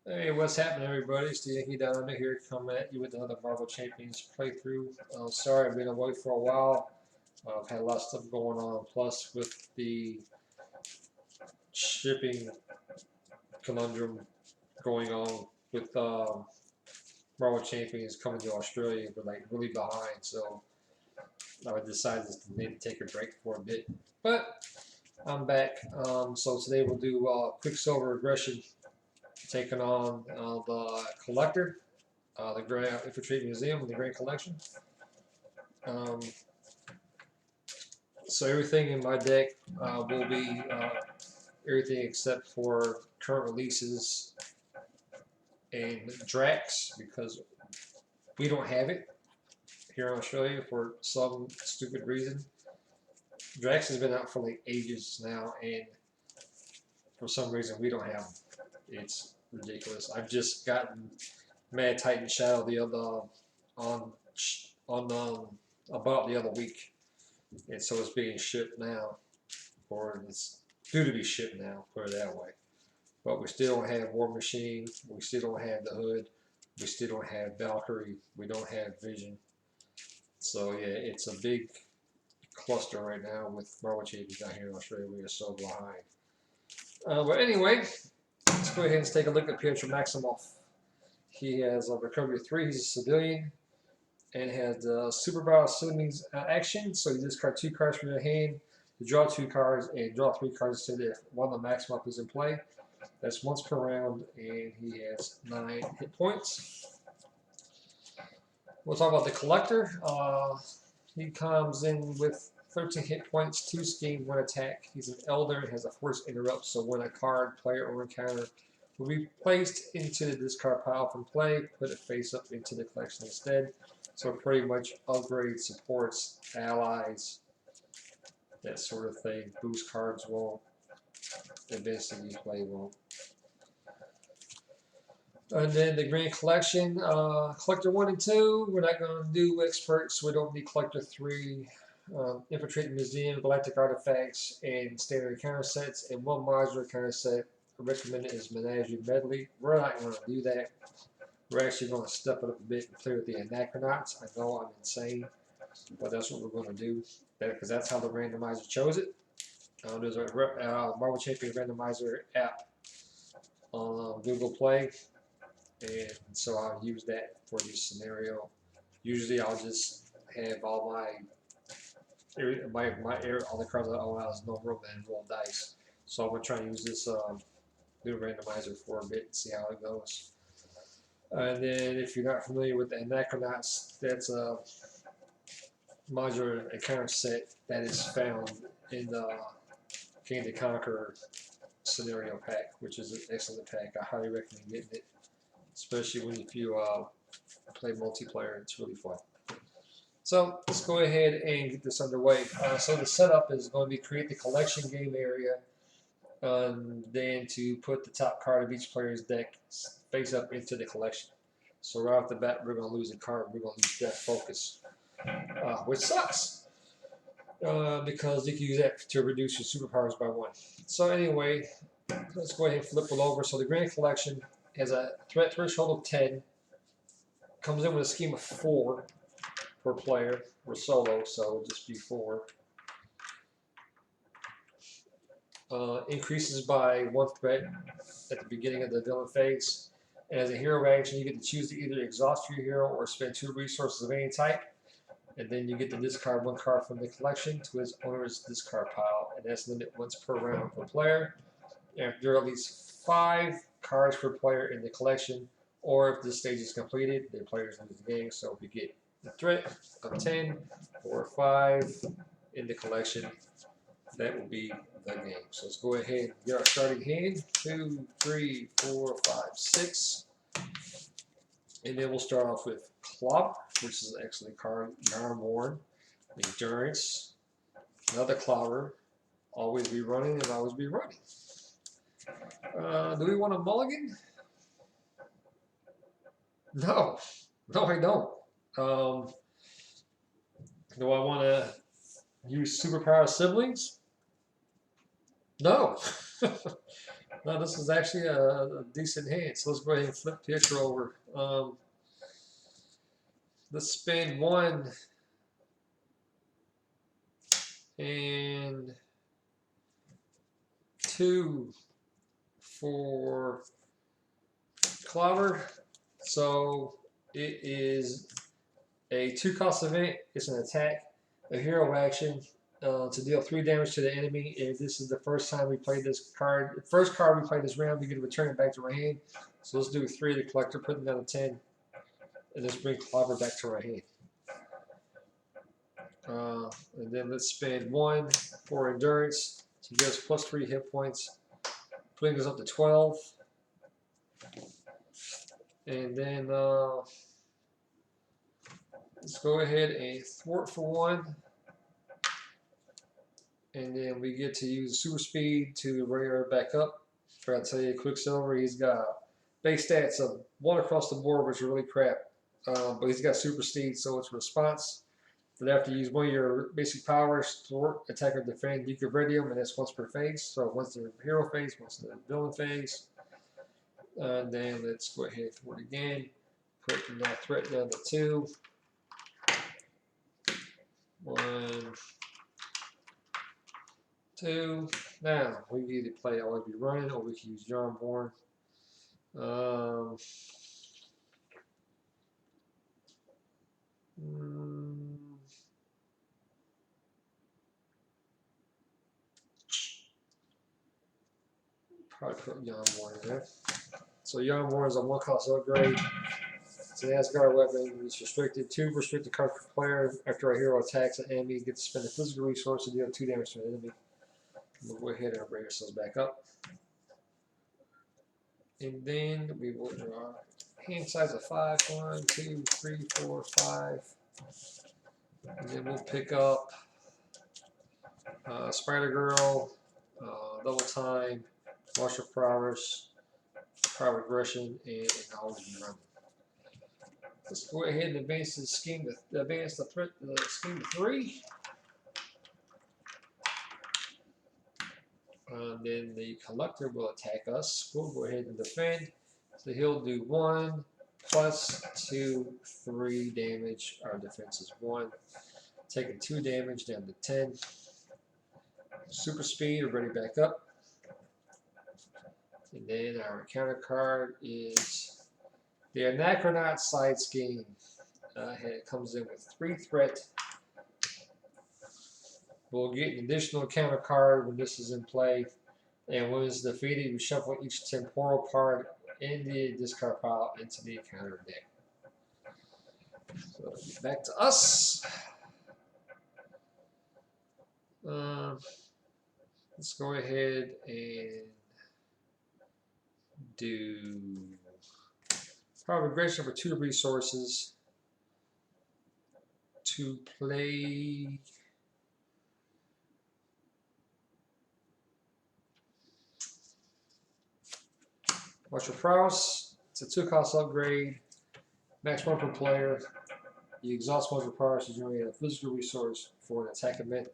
Hey, what's happening, everybody? It's the Yankee down under here coming at you with another Marvel Champions playthrough. Sorry, I've been away for a while. I've had a lot of stuff going on. Plus, with the shipping conundrum going on with Marvel Champions coming to Australia, we're like really behind. So I decided to maybe take a break for a bit. But I'm back. So today we'll do Quicksilver Aggression, taking on the Collector. The Grand Infiltrate Museum and the Grand Collection. Um, so everything in my deck will be everything except for current releases and Drax, because we don't have it here in Australia for some stupid reason. Drax has been out for like ages now, and for some reason we don't have them. It's ridiculous. I've just gotten Mad Titan Shadow the other on about the other week, and so it's being shipped now, or it's due to be shipped now, put it that way. But we still don't have War Machine, we still don't have the Hood, we still don't have Valkyrie, we don't have Vision. So yeah, it's a big cluster right now with Marvel Champions down here in Australia. We are so behind. But anyway, let's go ahead and take a look at Pietro Maximoff. He has a recovery of 3, he's a civilian, and has the superpower Summoning's action. So you discard 2 cards from your hand, you draw 2 cards, and draw 3 cards instead if one of the Maximoff is in play. That's once per round, and he has 9 hit points. We'll talk about the Collector. He comes in with 13 hit points, 2 scheme, 1 attack. He's an Elder and has a Force Interrupt, so when a card, player, or encounter will be placed into the discard pile from play, put it face up into the collection instead. So pretty much upgrade, supports, allies, that sort of thing. Boost cards won't. Advanced you play won't. And then the Grand Collection, Collector 1 and 2, we're not going to do Experts, so we don't need Collector 3. Infiltrate the Museum, Galactic Artifacts, and Standard Encounter sets, and 1 modular encounter set. Recommended is Menagerie Medley. We're not going to do that. We're actually going to step it up a bit and play with the Anachronaughts. I know I'm insane, but that's what we're going to do, because that's how the randomizer chose it. There's a Marvel Champion randomizer app on Google Play, and so I'll use that for this scenario. Usually I'll just have all all the cards I own out as no room and roll dice. So I'm going to try and use this new randomizer for a bit and see how it goes. And then if you're not familiar with the Anachronaughts, that's a modular encounter set that is found in the King to Conquer scenario pack, which is an excellent pack. I highly recommend getting it, especially when if you play multiplayer. It's really fun. So let's go ahead and get this underway. So the setup is going to be create the collection game area, and then to put the top card of each player's deck face up into the collection. So right off the bat, we're going to lose a card. We're going to lose Death Focus, which sucks, because you can use that to reduce your superpowers by 1. So anyway, let's go ahead and flip it over. So the Grand Collection has a threat threshold of 10, comes in with a scheme of 4 per player. We're solo, so it'll just be 4. Increases by 1 threat at the beginning of the villain phase. And as a hero action, you get to choose to either exhaust your hero or spend 2 resources of any type. And then you get to discard 1 card from the collection to its owner's discard pile. And that's limited once per round per player. And if there are at least 5 cards per player in the collection, or if this stage is completed, the players lose the game. So if you get the threat of 10 or 5 in the collection, that will be the game. So let's go ahead and get our starting hand. 2, 3, 4, 5, 6. And then we'll start off with Clop, which is an excellent card. Yarnborn, Endurance, another Clobber, always be running and always be running. Do we want a mulligan? No, I don't. Do I want to use Superpower Siblings? No. No, this is actually a decent hand. So let's go ahead and flip the picture over. Let's spend 1 and 2 for Clobber. So it is a 2-cost event. It's an attack, a hero action to deal 3 damage to the enemy. If this is the first time we played this card, the first card we played this round, we get to return it back to our hand. So let's do 3 of the collector, put them down to 10, and let's bring Clobber back to our hand. And then let's spend 1 for endurance to give us plus 3 hit points, putting us up to 12. And then let's go ahead and thwart for 1. And then we get to use super speed to bring her back up. I forgot to tell you, Quicksilver, he's got base stats of 1 across the board, which is really crap. But he's got super speed, so it's response. But after you use one of your basic powers, thwart, attack, or defend, you can ready them, and that's once per phase. So once the hero phase, once the villain phase. And then let's go ahead and thwart again. Put that threat down to 2. 1, 2. Now we can either play Always Be Running, or we can use Yarnborn. Probably put Yarnborn in there. So Yarnborn is a 1-cost upgrade. It's an Asgard weapon. It's restricted. 2 restricted cards per player. After a hero attacks an enemy, gets to spend a physical resource to deal 2 damage to an enemy. We'll go ahead and bring ourselves back up. And then we will draw hand size of 5. 1, 2, 3, 4, 5. And then we'll pick up Spider Girl, Double Time, Martial Prowess, Power Aggression, and Always Be Running. Let's go ahead and advance the scheme to advance the threat the scheme to 3. Then the collector will attack us. We'll go ahead and defend. So he'll do 1 plus 2, 3 damage. Our defense is 1. Taking 2 damage down to 10. Super speed, we're ready back up. And then our counter card is the Anachronaughts side scheme. It comes in with 3 threat. We'll get an additional counter card when this is in play. And when it's defeated, we shuffle each temporal card in the discard pile into the counter deck. So back to us. Let's go ahead and do Power of Aggression for 2 resources to play Martial Prowess. It's a 2-cost upgrade, max 1 per player. You exhaust Martial Prowess to generate a physical resource for an attack event.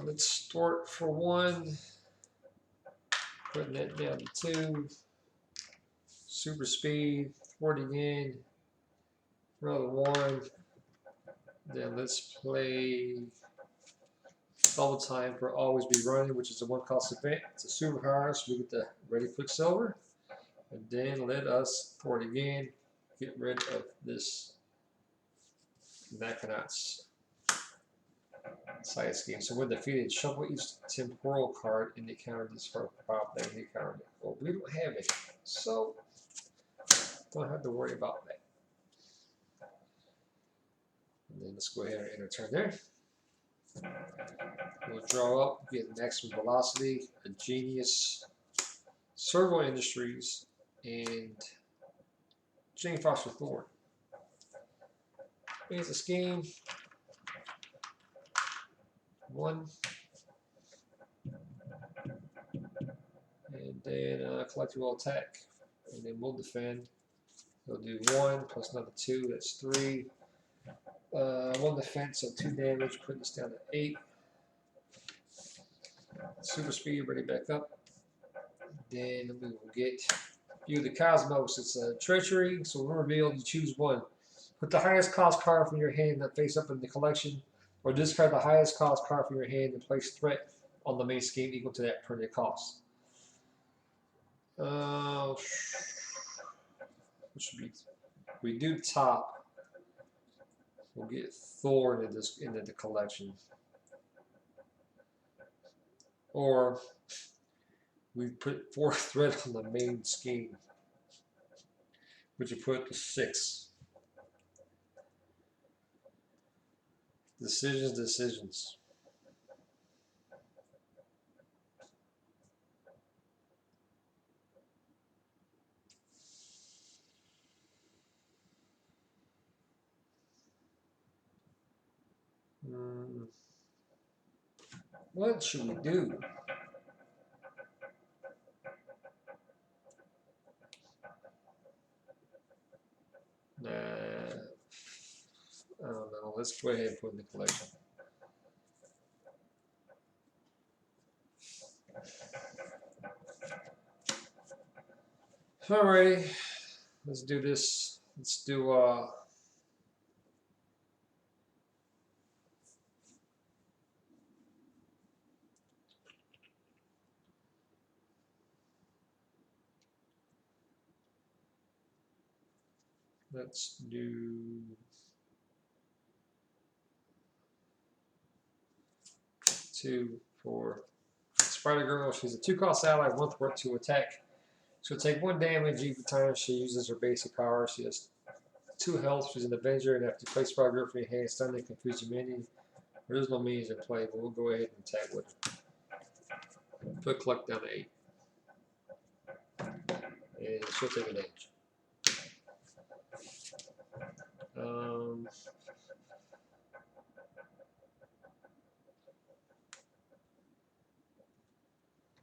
Let's start for 1. Putting that down to 2. Super speed, thwarting in. Another 1. Then let's play Double Time for Always Be Running, which is a 1-cost event. It's a superpower, so we get the ready Quicksilver. And then let us thwart again. Get rid of this Anachronaughts side scheme. So when defeated, shuffle each temporal card in the counter discard pile down the counter. Well, we don't have it, so don't have to worry about that. And then let's go ahead and enter turn there. We'll draw up, get maximum velocity, a Genius, Servo Industries, and Jane Foster Thorne. Here's the scheme. 1. And then collector will attack. And then we'll defend. We'll do 1 plus another 2, that's 3. 1 defense, so 2 damage, putting this down to 8. Super speed ready back up. Then we will get you the Cosmos. It's a treachery, so when revealed, you choose one. Put the highest cost card from your hand that face up in the collection, or discard the highest cost card from your hand and place threat on the main scheme equal to that printed cost. Which be, we do top. We'll get Thor into the collection, or we put 4 threat on the main scheme, which you put to 6. Decisions. What should we do? I don't know. Let's go ahead and put in the collection. Alrighty, let's do this. Let's do let's do 2, 4. Spider Girl, she's a 2-cost ally, 1 threat to attack. She'll take 1 damage every time she uses her basic power. She has 2 health. She's an Avenger, and after you play Spider Girl from your hand, stun and confuse your minion. There's no minions in play, but we'll go ahead and attack with her. Put Cluck down to 8. And she'll take advantage.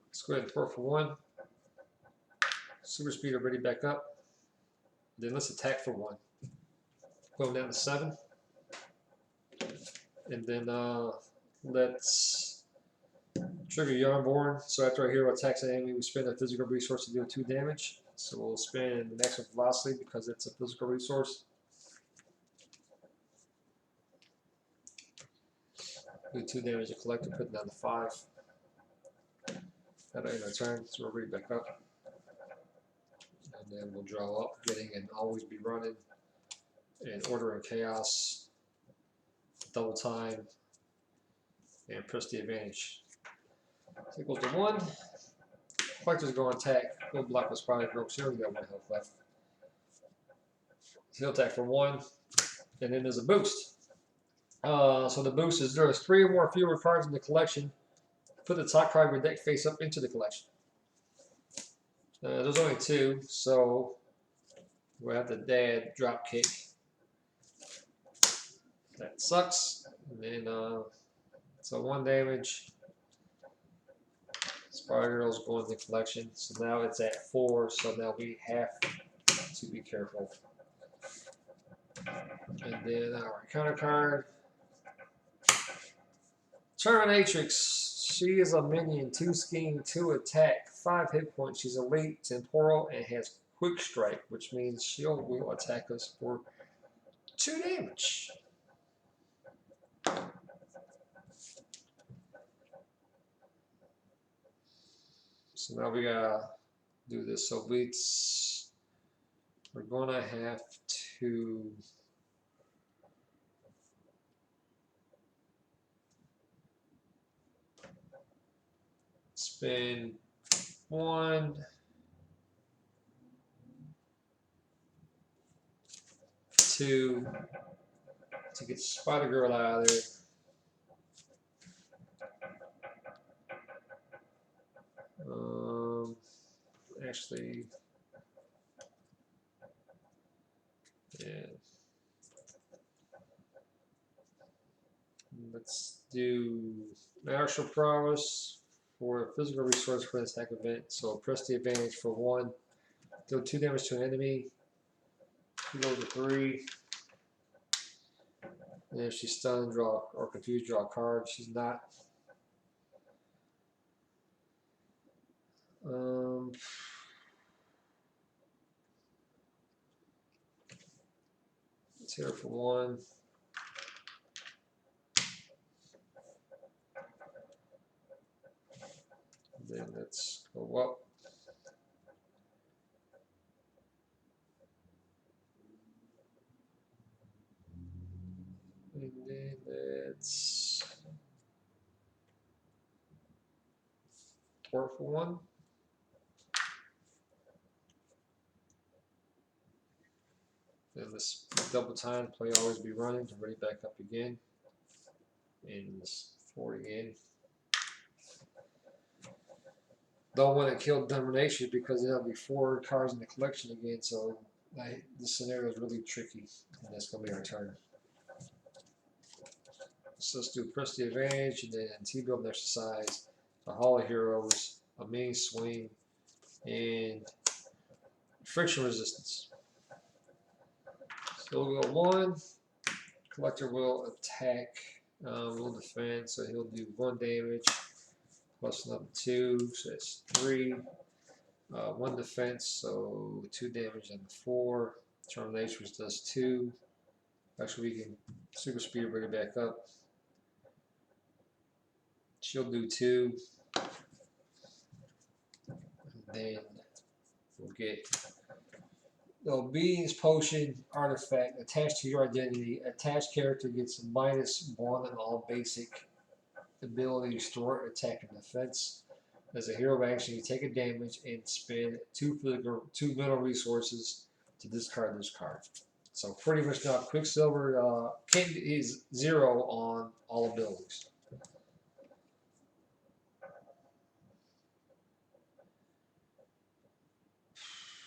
Let's go ahead and throw for 1. Super speed already back up. Then let's attack for 1. Going down to 7. And then let's trigger Yarnborn. So after our hero attacks an enemy, we spend a physical resource to deal 2 damage. So we'll spend the maximum velocity because it's a physical resource. Do 2 damage to collect and put it down to 5. That'll end our turn, so we'll read back up. And then we'll draw up, getting and always be running. And order and chaos. Double time. And press the advantage. So equals to 1. Collector's going to attack. He'll block with Spider Girl. She only got 1 health left. So he'll attack for 1. And then there's a boost. So the boost is there's 3 or more fewer cards in the collection. Put the top card of your deck face up into the collection. There's only 2, so we'll have the dad drop kick. That sucks. And then so 1 damage. Spider Girl's going to the collection. So now it's at 4, so now we have to be careful. And then our counter card. Terminatrix. She is a minion, 2 scheme, 2 attack, 5 hit points. She's elite, temporal, and has quick strike, which means she will attack us for 2 damage. So now we gotta do this. So we're gonna have to spend 1, 2 to get Spider Girl out of there. Actually, yeah. Let's do martial prowess for a physical resource for this attack event. So press the advantage for 1. Deal 2 damage to an enemy. Go to 3. And if she's stunned, draw or confused, draw a card. She's not. Tear for 1. Then let's go up. And then let's thwart for 1. Then let's double time, play always be running to ready back up again. And let's thwart again. Don't want to kill Domination because there'll be 4 cards in the collection again, so this scenario is really tricky, and that's going to be our turn. So let's do Press the Advantage, and then T-Build Exercise, a Hall of Heroes, a Main Swing, and Friction Resistance. So we'll go 1. Collector will attack, will defend, so he'll do 1 damage. Plus another 2, so that's 3. 1 defense, so 2 damage and 4. Termination, which does 2. Actually, we can super speed bring it back up. She'll do 2. And then we'll get the Obedience Potion artifact attached to your identity. Attached character gets -1 on all basic abilities, thwart, attack, and defense. As a hero action, you take a damage and spend 2 mental resources to discard this card. So pretty much now Quicksilver is 0 on all abilities.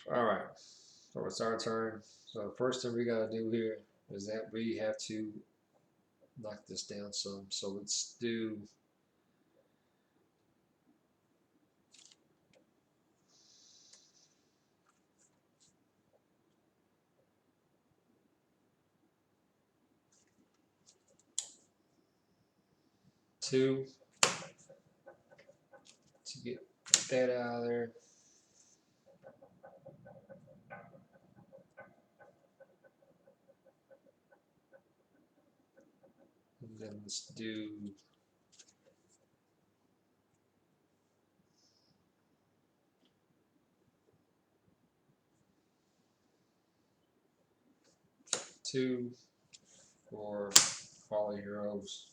Alright, so it's our turn. So the first thing we gotta do here is that we have to knock this down some. So let's do two to get that out of there. And then let's do two for Hall of Heroes.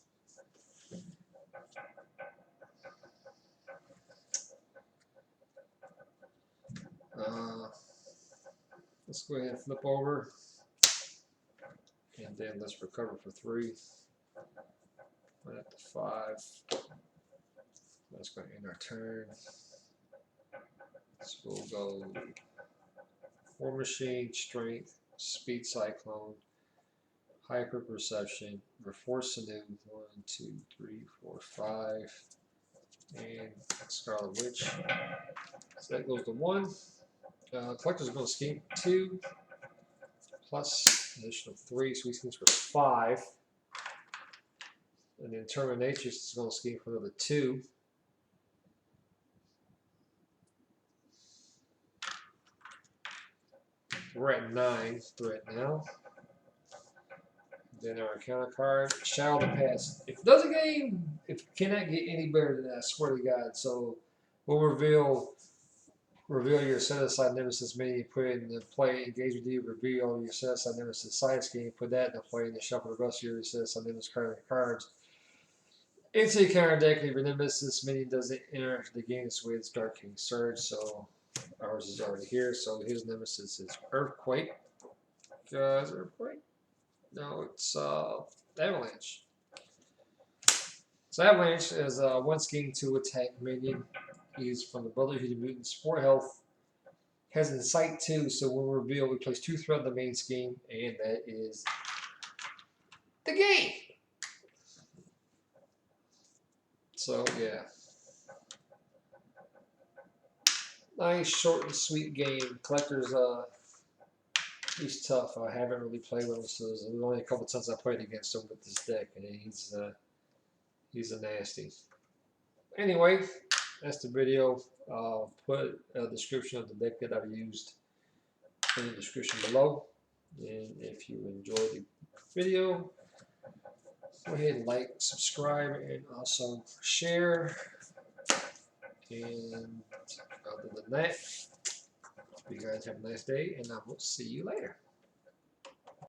Let's go ahead and flip over, and then let's recover for 3. Right up to 5. That's going to end our turn. So we'll go War Machine, Strength, Speed Cyclone, Hyper Perception, Reforce Anew, 1, 2, 3, 4, 5, and Scarlet Witch. So that goes to 1. Collector's going to scheme 2, plus additional 3, so he schemes for 5. And then Terminatrix is going to scheme for another 2. We're at 9 threat now. Then our encounter card, Shadow of the Past. If it doesn't game, if it cannot get any better than that, I swear to God. So we'll reveal your set-aside Nemesis minion, put it in the play, engage with you, reveal your set-aside Nemesis side scheme, put that in the play, and then shuffle the rest of your set-aside Nemesis cards. Into your counter deck, if your Nemesis minion doesn't enter the game this way, it's Dark King Surge, so ours is already here, so his Nemesis is Earthquake. Is it Earthquake? No, it's Avalanche. So Avalanche is 1 scheme, 2 attack minion. He's from the Brotherhood of Mutants, 4 health. Has Insight 2, so when we reveal, we place 2 threat on the main scheme, and that is the game. So yeah, nice short and sweet game. Collector's he's tough. I haven't really played with him, so there's only a couple times I played against him with this deck, and he's a nasty. Anyway, that's the video. I'll put a description of the deck that I've used in the description below. And if you enjoyed the video, go ahead and like, subscribe, and also share. And other than that, you guys have a nice day, and I will see you later.